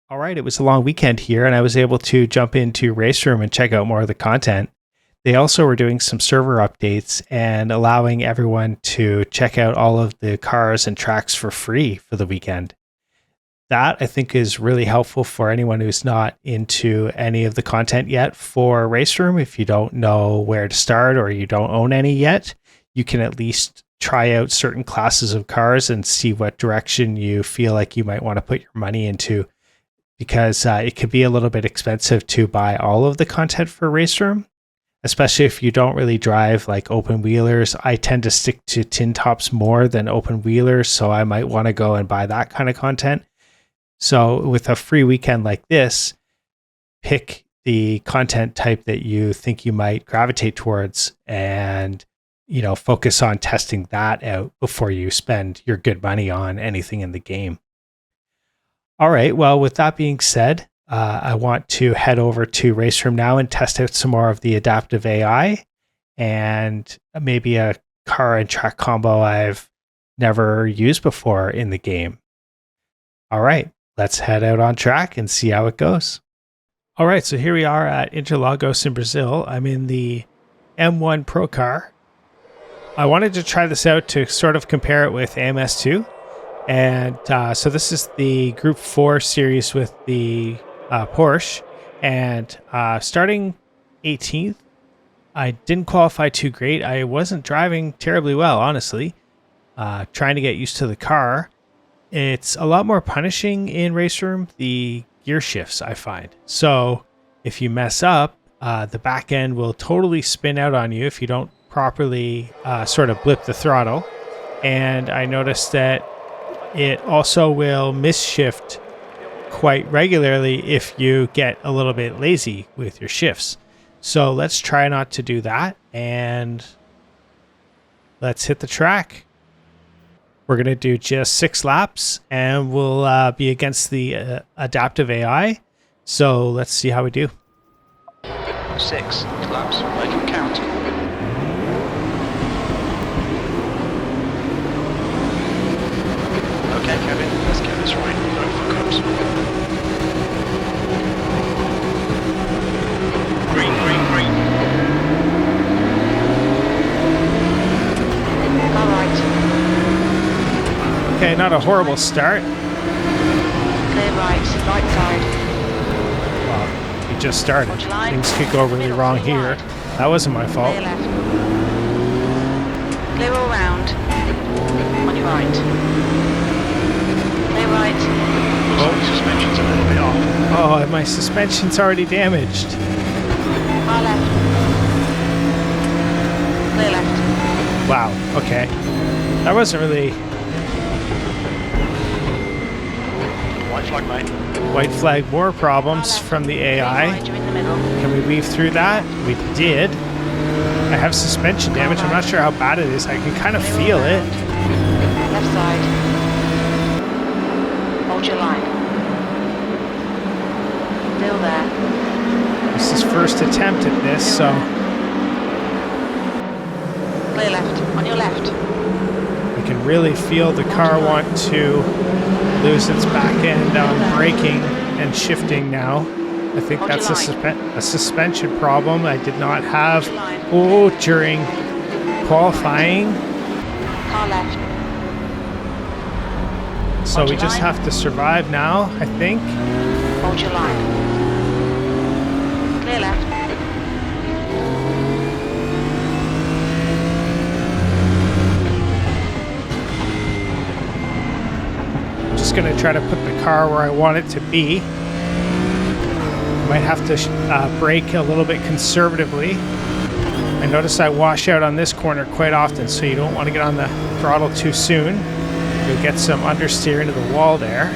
All right, it was a long weekend here, and I was able to jump into RaceRoom and check out more of the content. They also were doing some server updates and allowing everyone to check out all of the cars and tracks for free for the weekend. That I think is really helpful for anyone who's not into any of the content yet for RaceRoom. If you don't know where to start or you don't own any yet, you can at least try out certain classes of cars and see what direction you feel like you might want to put your money into, because it could be a little bit expensive to buy all of the content for RaceRoom, especially if you don't really drive like open wheelers. I tend to stick to tin tops more than open wheelers, so I might want to go and buy that kind of content. So with a free weekend like this, pick the content type that you think you might gravitate towards and, focus on testing that out before you spend your good money on anything in the game. All right. Well, with that being said, I want to head over to RaceRoom now and test out some more of the adaptive AI and maybe a car and track combo I've never used before in the game. All right. Let's head out on track and see how it goes. All right, so here we are at Interlagos in Brazil. I'm in the M1 Procar. I wanted to try this out to sort of compare it with AMS2. And so this is the Group 4 series with the Porsche. And starting 18th, I didn't qualify too great. I wasn't driving terribly well, honestly. Trying to get used to the car. It's a lot more punishing in RaceRoom, the gear shifts, I find. So if you mess up, the back end will totally spin out on you if you don't properly sort of blip the throttle. And I noticed that it also will misshift quite regularly if you get a little bit lazy with your shifts. So let's try not to do that, and let's hit the track. We're going to do just 6 laps, and we'll be against the adaptive AI. So let's see how we do. 6 laps, make them count. Okay, Kevin, let's get this right. No fuck-ups. Green, green, green. All right. Okay, not a horrible start. Clear right side. Well, we just started. Watch line. Things could go really Middle, wrong clear here. wide. That wasn't my fault. Clear left. Clear all round. On your right. Clear right. Oh, suspension's a little bit off. Oh, and my suspension's already damaged. Far left. Clear left. Wow, okay. That wasn't really White flag, mate. white flag. More problems from the AI. Right, you're in the middle. Can we weave through that? We did. I have suspension damage. I'm not sure how bad it is. I can kind of feel it. Left side. Hold your line. Still there. This is first attempt at this, so Clear left. On your left. I can really feel the car want to lose its back end on braking and shifting now. I think Hold that's your a suspension problem I did not have Hold your line. during qualifying. Car left. So Hold we your just line. have to survive now, I think. Hold your line. Clear left. Just going to try to put the car where I want it to be. Might have to brake a little bit conservatively. I notice I wash out on this corner quite often, so you don't want to get on the throttle too soon. You'll get some understeer into the wall there.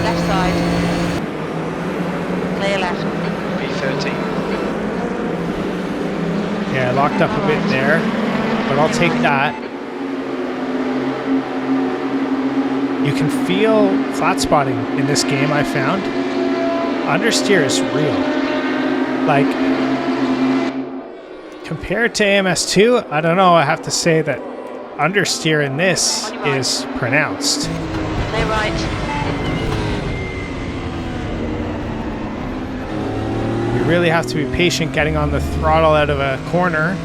Left side. Clear left. V13. Yeah, I locked up a bit there, but I'll take that. You can feel flat spotting in this game, I found. Understeer is real. Like, compared to AMS2, I don't know, I have to say that understeer in this is pronounced. Clear right. You really have to be patient getting on the throttle out of a corner,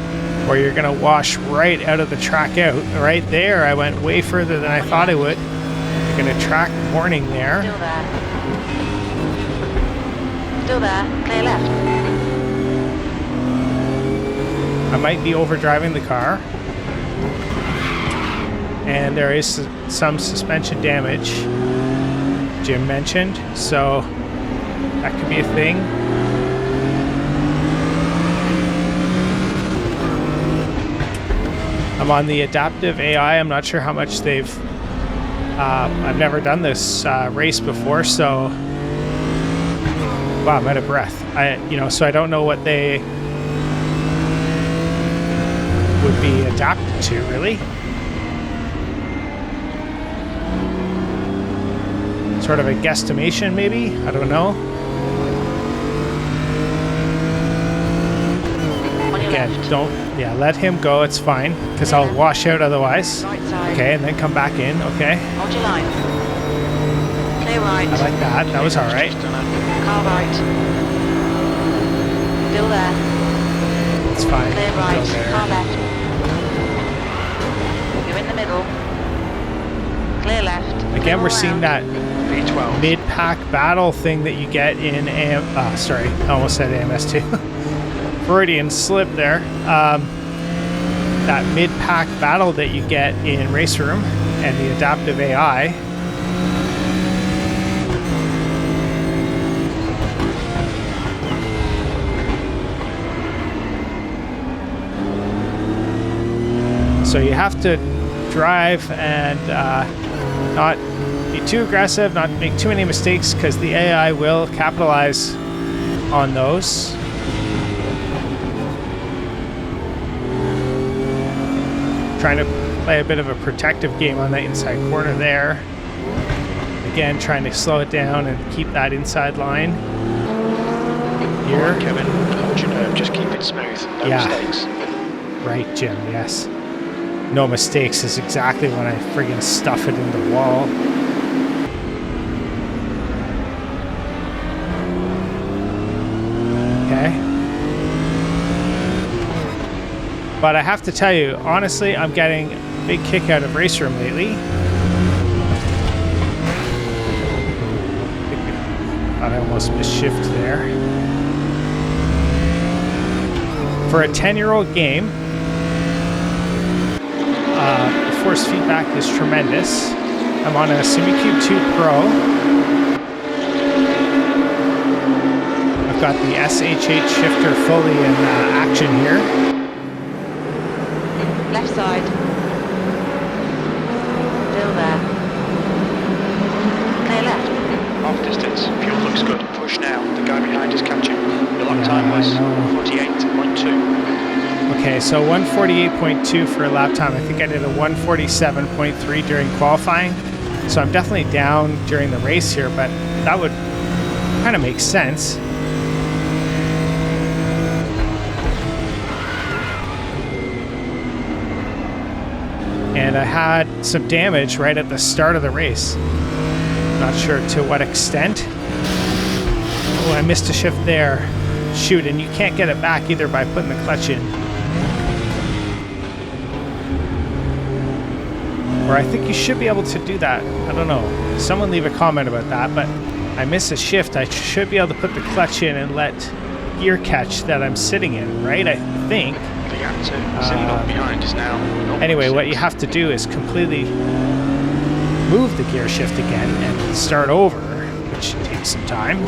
or you're going to wash right out of the track out. Right there, I went way further than I thought I would. You're going to track warning there. Still there. Still there. Clear left. I might be overdriving the car. And there is some suspension damage, Jim mentioned, so that could be a thing. I'm on the adaptive AI. I'm not sure how much they've... I've never done this race before, so... Wow, I'm out of breath. So I don't know what they would be adapted to, really. Sort of a guesstimation, maybe? I don't know. Again, let him go, it's fine, because I'll wash out otherwise. Right side. Okay, and then come back in, okay. Hold your line. Clear right. I like that, that was alright. Car right. Still there. It's fine. Clear Go right. there. Car left. You're in the middle. Clear left. Again, we're seeing that V12. mid-pack battle thing that you get in sorry, I almost said AMS2. Freudian slip there. That mid-pack battle that you get in RaceRoom and the adaptive AI. So you have to drive and not be too aggressive, not make too many mistakes, because the AI will capitalize on those. Trying to play a bit of a protective game on that inside corner there. Again, trying to slow it down and keep that inside line. Here. All right, Kevin, hold your nerve, just keep it smooth, no mistakes. Right, Jim, yes. No mistakes is exactly when I friggin' stuff it in the wall. Okay. But I have to tell you, honestly, I'm getting a big kick out of RaceRoom lately. Thought I almost missed shift there. For a 10-year-old game, the force feedback is tremendous. I'm on a SimiCube 2 Pro. I've got the SHH shifter fully in action here. Left side. Still there. Clear left. Half distance, fuel looks good. Push now, the guy behind is catching. Your lap time was 48.2. Okay, so 148.2 for a lap time. I think I did a 147.3 during qualifying. So I'm definitely down during the race here, but that would kind of make sense. And I had some damage right at the start of the race. Not sure to what extent. Oh, I missed a shift there. Shoot, and you can't get it back either by putting the clutch in. Or I think you should be able to do that. I don't know. Someone leave a comment about that, but I miss a shift. I should be able to put the clutch in and let gear catch that I'm sitting in, right? I think. The actor cylinder behind is now. Anyway, what you have to do is completely move the gear shift again and start over, which takes some time.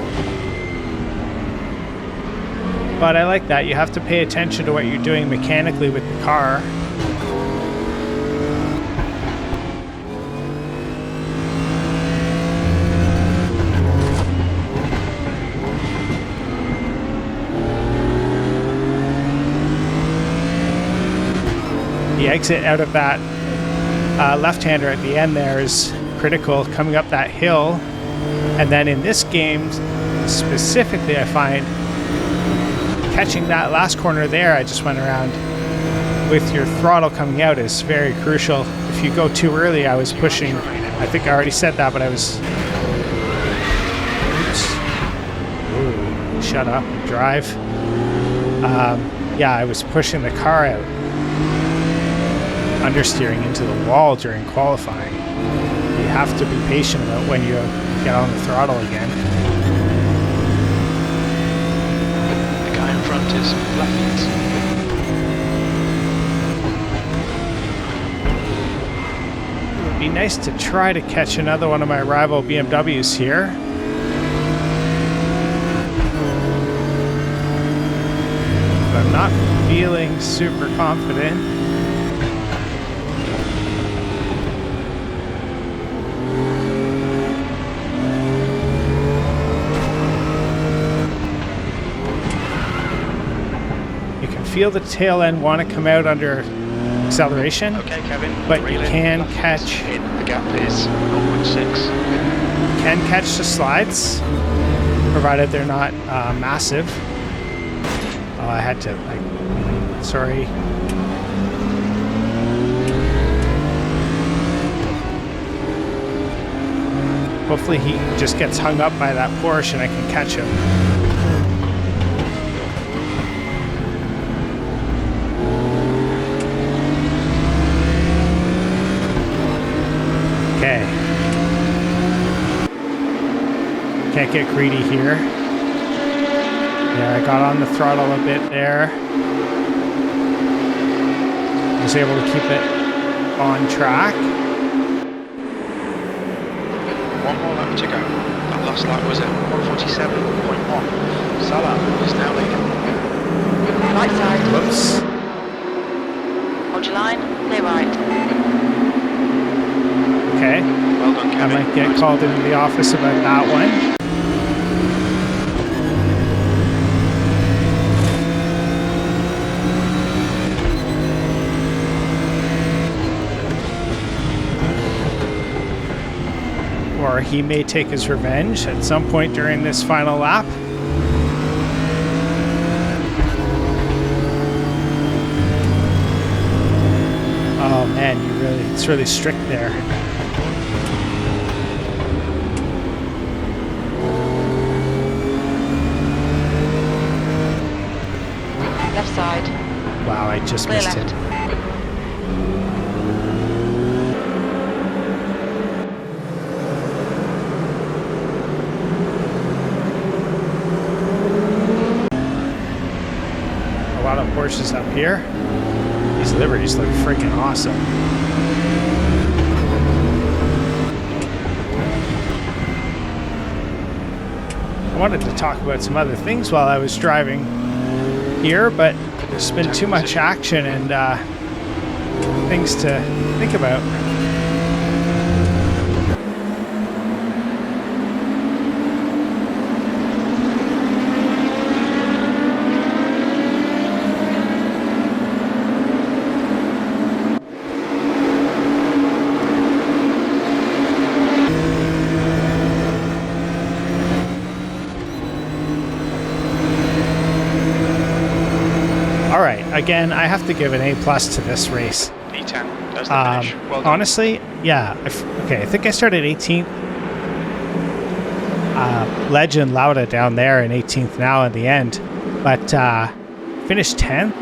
But I like that. You have to pay attention to what you're doing mechanically with the car. The exit out of that left-hander at the end there is critical, coming up that hill. And then in this game specifically, I find catching that last corner there, I just went around with your throttle coming out is very crucial. If you go too early, I was pushing, I think I already said that, but I was, oops. Ooh, shut up and drive. Yeah, I was pushing the car out, understeering into the wall during qualifying. You have to be patient about when you get on the throttle again. The guy in front is left. It would be nice to try to catch another one of my rival BMWs here. But I'm not feeling super confident. Feel the tail end want to come out under acceleration. Okay, Kevin. But you can catch. The gap is 0.6. Can catch the slides, provided they're not massive. Oh, I had to. Sorry. Hopefully he just gets hung up by that Porsche and I can catch him. Okay. Can't get greedy here. Yeah, I got on the throttle a bit there. Was able to keep it on track. One more lap to go. That last lap was at 147.1. Salah is now leading. Right side. Whoops. Hold your line. Clear right. Okay. Well done, Kevin. I might get called into the office about that one. Or he may take his revenge at some point during this final lap. Oh man, it's really strict there. Left side. Wow, I just Clear missed left. it. A lot of Porsches up here. These liveries look freaking awesome. I wanted to talk about some other things while I was driving here, but there's been too much action and things to think about. All right, again, I have to give an A+ to this race. P10 does the finish. Well done. Honestly, yeah. Okay, I think I started 18th. Legend Lauda down there in 18th now in the end, but finished 10th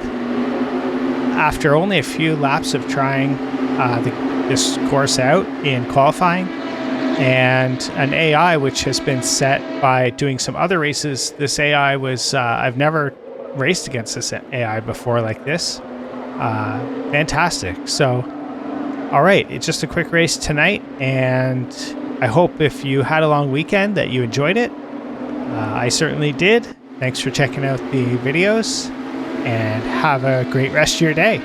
after only a few laps of trying this course out in qualifying, and an AI which has been set by doing some other races. This AI was I've never raced against this AI before like this. Fantastic. So, all right, it's just a quick race tonight, and I hope if you had a long weekend that you enjoyed it. I certainly did. Thanks for checking out the videos, and have a great rest of your day.